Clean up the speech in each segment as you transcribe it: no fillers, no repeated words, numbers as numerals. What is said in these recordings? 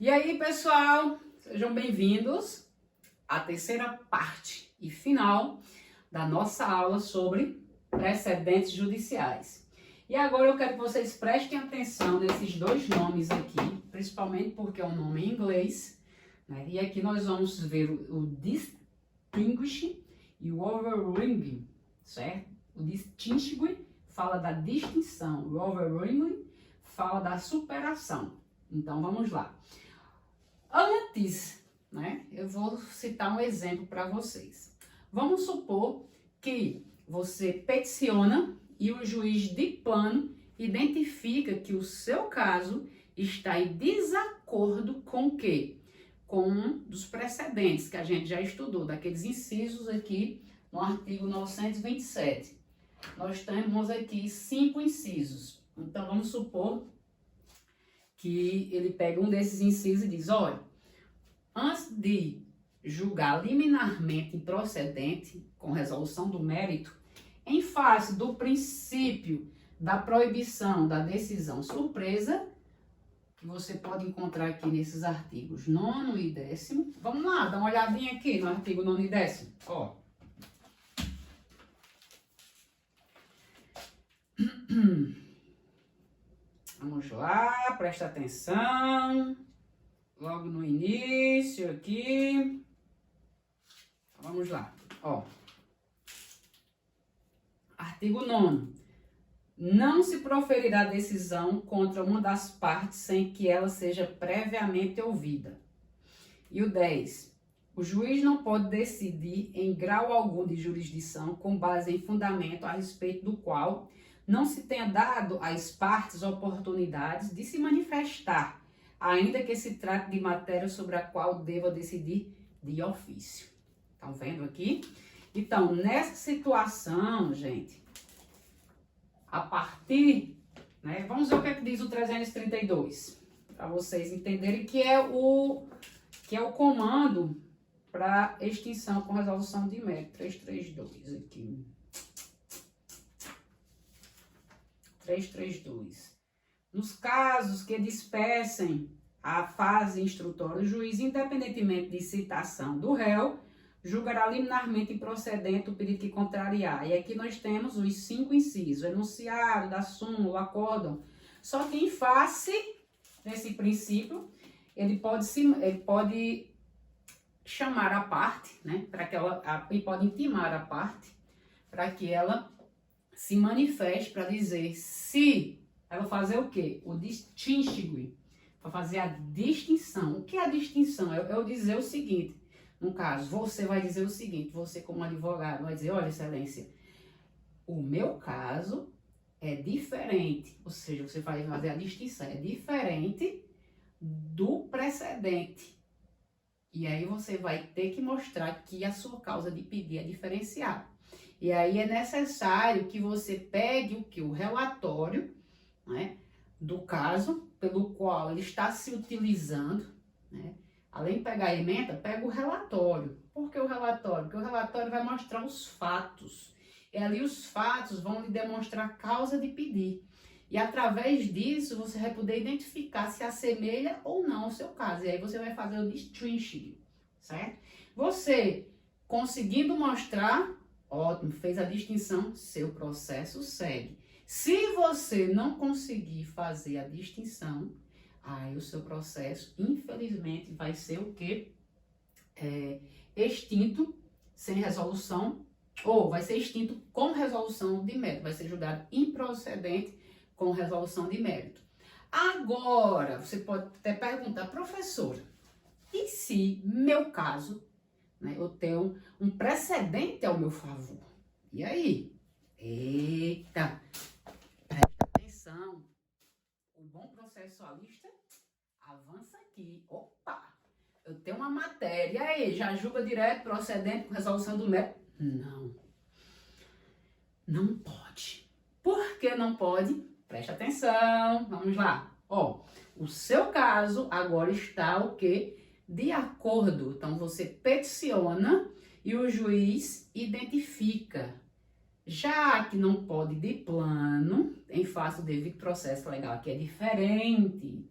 E aí, pessoal, sejam bem-vindos à terceira parte e final da nossa aula sobre precedentes judiciais. E agora eu quero que vocês prestem atenção nesses dois nomes aqui, principalmente porque é um nome em inglês, né? E aqui nós vamos ver o distinguish e o overruling, certo? O distinguish fala da distinção, o overruling fala da superação. Então vamos lá. Antes, né, eu vou citar um exemplo para vocês. Vamos supor que você peticiona e o juiz de plano identifica que o seu caso está em desacordo com o quê? Com um dos precedentes que a gente já estudou, daqueles incisos aqui no artigo 927. Nós temos aqui 5 incisos. Então, vamos supor que ele pega um desses incisos e diz, olha, antes de julgar liminarmente improcedente com resolução do mérito, em face do princípio da proibição da decisão surpresa, que você pode encontrar aqui nesses artigos 9º e 10º. Vamos lá, dá uma olhadinha aqui no artigo 9º e 10º. Ó. Vamos lá, presta atenção. Logo no início aqui. Vamos lá, ó. Artigo 9º. Não se proferirá decisão contra uma das partes sem que ela seja previamente ouvida. E o 10. O juiz não pode decidir em grau algum de jurisdição com base em fundamento a respeito do qual não se tenha dado às partes oportunidades de se manifestar, ainda que se trate de matéria sobre a qual deva decidir de ofício. Estão vendo aqui? Então, nessa situação, gente, a partir, né, vamos ver o que é que diz o 332, para vocês entenderem que é o comando para extinção com resolução de mérito. 332 aqui. 332. Nos casos que dispensem a fase instrutória, o juiz, independentemente de citação do réu, julgará liminarmente improcedente o pedido que contrariar. E aqui nós temos os 5 incisos, o enunciado, da súmula, o acórdão. Só que em face desse princípio, ele pode chamar a parte, né, para que ele pode intimar a parte para que ela se manifeste para dizer se ela fazer o quê? O distinguir, para fazer a distinção. O que é a distinção? É eu dizer o seguinte, no caso, você vai dizer o seguinte, você como advogado vai dizer, olha, excelência, o meu caso é diferente, ou seja, você vai fazer a distinção, é diferente do precedente. E aí você vai ter que mostrar que a sua causa de pedir é diferenciada. E aí é necessário que você pegue o que? O relatório, né, do caso pelo qual ele está se utilizando, né? Além de pegar a ementa, pega o relatório. Por que o relatório? Porque o relatório vai mostrar os fatos. E ali os fatos vão lhe demonstrar a causa de pedir. E através disso você vai poder identificar se assemelha ou não ao seu caso. E aí você vai fazer o distinguishing, certo? Você conseguindo mostrar, ótimo, fez a distinção, seu processo segue. Se você não conseguir fazer a distinção, aí o seu processo, infelizmente, vai ser o quê? Extinto, sem resolução, ou vai ser extinto com resolução de mérito, vai ser julgado improcedente com resolução de mérito. Agora, você pode até perguntar, professora, e se meu caso, né, eu tenho um precedente ao meu favor? E aí? Eita, presta atenção. O bom processualista avança aqui. Opa, eu tenho uma matéria, e aí, já julga direto, procedente com resolução do mérito? Não. Não pode. Por que não pode? Presta atenção, vamos lá. Ó, o seu caso agora está o quê? De acordo. Então, você peticiona e o juiz identifica. Já que não pode de plano, em face do devido processo legal, que é diferente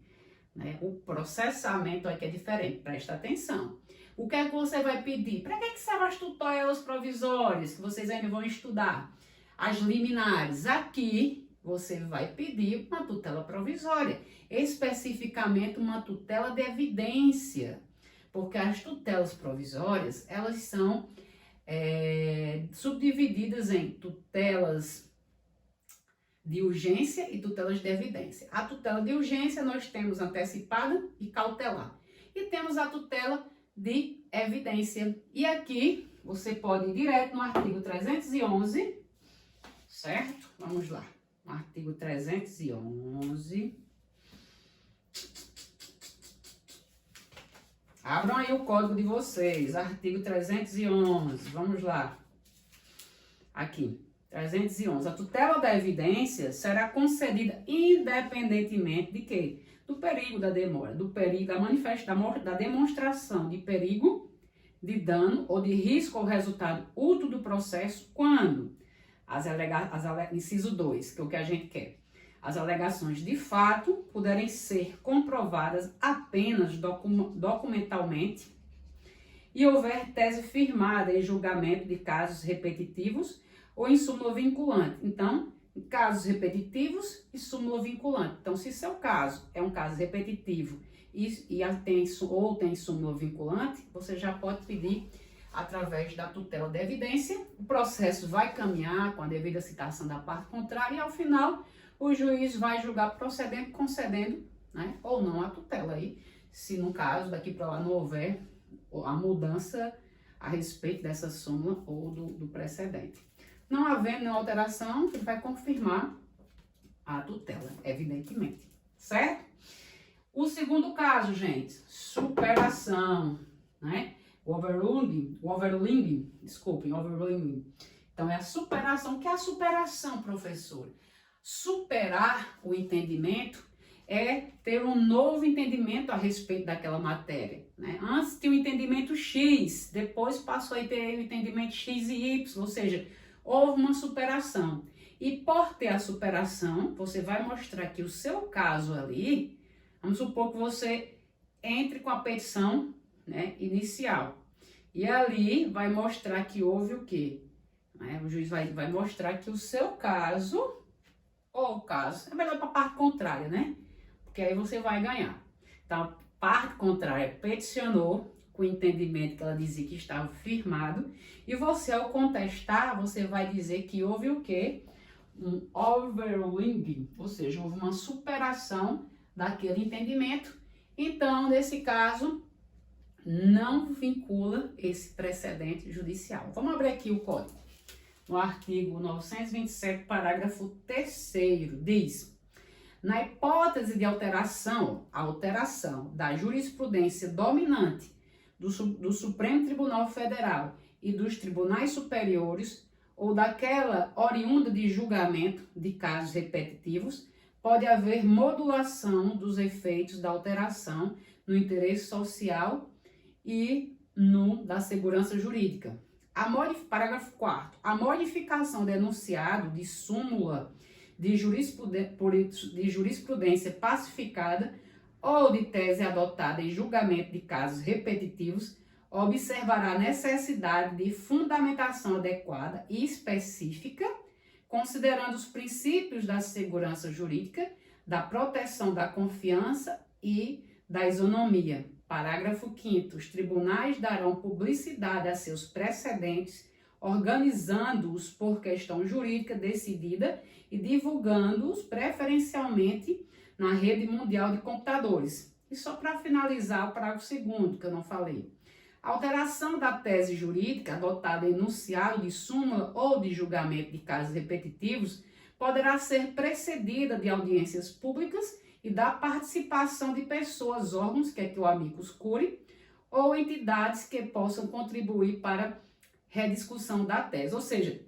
né? O processamento aqui é diferente, presta atenção. O que é que você vai pedir? Para que servem as tutelas provisórias, que vocês ainda vão estudar? As liminares. Aqui você vai pedir uma tutela provisória, especificamente uma tutela de evidência, porque as tutelas provisórias, elas são subdivididas em tutelas de urgência e tutelas de evidência. A tutela de urgência nós temos antecipada e cautelar. E temos a tutela de evidência. E aqui você pode ir direto no artigo 311, certo? Vamos lá. No artigo 311. Abram aí o código de vocês, artigo 311. Vamos lá. Aqui. 311. A tutela da evidência será concedida independentemente de quê? Do perigo da demora, do perigo da demonstração de perigo, de dano ou de risco ao resultado útil do processo, quando inciso 2, que é o que a gente quer. As alegações de fato puderem ser comprovadas apenas documentalmente e houver tese firmada em julgamento de casos repetitivos ou em súmula vinculante. Então, em casos repetitivos e súmula vinculante. Então, se seu caso é um caso repetitivo tem súmula vinculante, você já pode pedir através da tutela de evidência. O processo vai caminhar com a devida citação da parte contrária e, ao final, o juiz vai julgar procedendo, concedendo, né, ou não a tutela. Aí, se no caso daqui para lá não houver a mudança a respeito dessa súmula ou do precedente. Não havendo nenhuma alteração, ele vai confirmar a tutela, evidentemente, certo? O segundo caso, gente, superação, né? Overruling. Então, é a superação. O que é a superação, professor? Superar o entendimento é ter um novo entendimento a respeito daquela matéria, né? Antes tinha o entendimento X, depois passou a ter o entendimento X e Y, ou seja, houve uma superação. E por ter a superação, você vai mostrar que o seu caso ali, vamos supor que você entre com a petição, né, inicial. E ali vai mostrar que houve o quê? O juiz vai mostrar que o seu caso, ou o caso, é melhor para a parte contrária, né? Porque aí você vai ganhar. Então, a parte contrária peticionou, com o entendimento que ela dizia que estava firmado, e você, ao contestar, você vai dizer que houve o quê? Um overruling, ou seja, houve uma superação daquele entendimento. Então, nesse caso, não vincula esse precedente judicial. Vamos abrir aqui o código. No artigo 927, parágrafo 3º, diz: na hipótese de alteração da jurisprudência dominante do Supremo Tribunal Federal e dos tribunais superiores, ou daquela oriunda de julgamento de casos repetitivos, pode haver modulação dos efeitos da alteração no interesse social e da segurança jurídica. Parágrafo 4º. A modificação do enunciado de súmula de jurisprudência pacificada ou de tese adotada em julgamento de casos repetitivos observará a necessidade de fundamentação adequada e específica, considerando os princípios da segurança jurídica, da proteção da confiança e da isonomia. Parágrafo 5º. Os tribunais darão publicidade a seus precedentes, organizando-os por questão jurídica decidida e divulgando-os preferencialmente na rede mundial de computadores. E só para finalizar o parágrafo 2º, que eu não falei. A alteração da tese jurídica adotada em enunciado de súmula ou de julgamento de casos repetitivos poderá ser precedida de audiências públicas e da participação de pessoas, órgãos, que é que o amicus curiae, ou entidades que possam contribuir para a rediscussão da tese. Ou seja,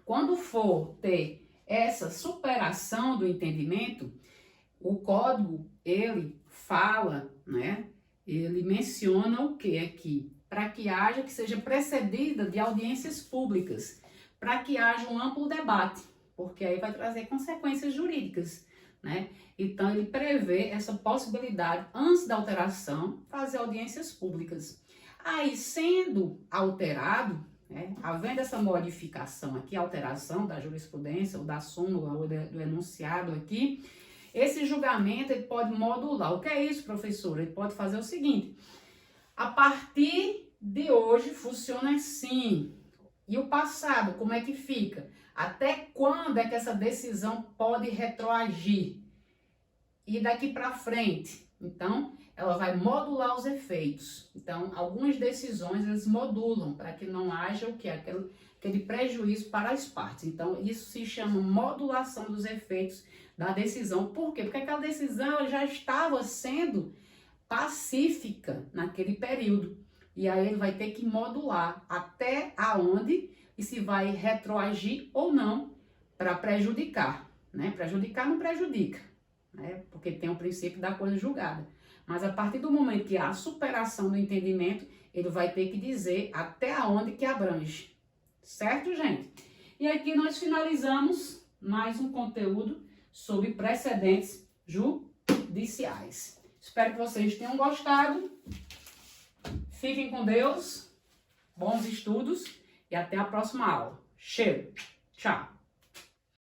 quando for ter essa superação do entendimento, o código, ele fala, né? Ele menciona o que aqui? Para que haja, que seja precedida de audiências públicas, para que haja um amplo debate, porque aí vai trazer consequências jurídicas. né? Então, ele prevê essa possibilidade, antes da alteração, fazer audiências públicas. Aí, sendo alterado, né, havendo essa modificação aqui, alteração da jurisprudência, ou da súmula, ou do enunciado aqui, esse julgamento ele pode modular. O que é isso, professor? Ele pode fazer o seguinte: a partir de hoje funciona assim. E o passado, como é que fica? Até quando é que essa decisão pode retroagir? E daqui para frente? Então, ela vai modular os efeitos. Então, algumas decisões eles modulam para que não haja o que? Aquele prejuízo para as partes. Então, isso se chama modulação dos efeitos da decisão. Por quê? Porque aquela decisão ela já estava sendo pacífica naquele período. E aí ele vai ter que modular até aonde e se vai retroagir ou não para prejudicar, né? Prejudicar não prejudica, né? Porque tem o princípio da coisa julgada. Mas a partir do momento que há a superação do entendimento, ele vai ter que dizer até aonde que abrange. Certo, gente? E aqui nós finalizamos mais um conteúdo sobre precedentes judiciais. Espero que vocês tenham gostado. Fiquem com Deus, bons estudos e até a próxima aula. Cheiro! Tchau!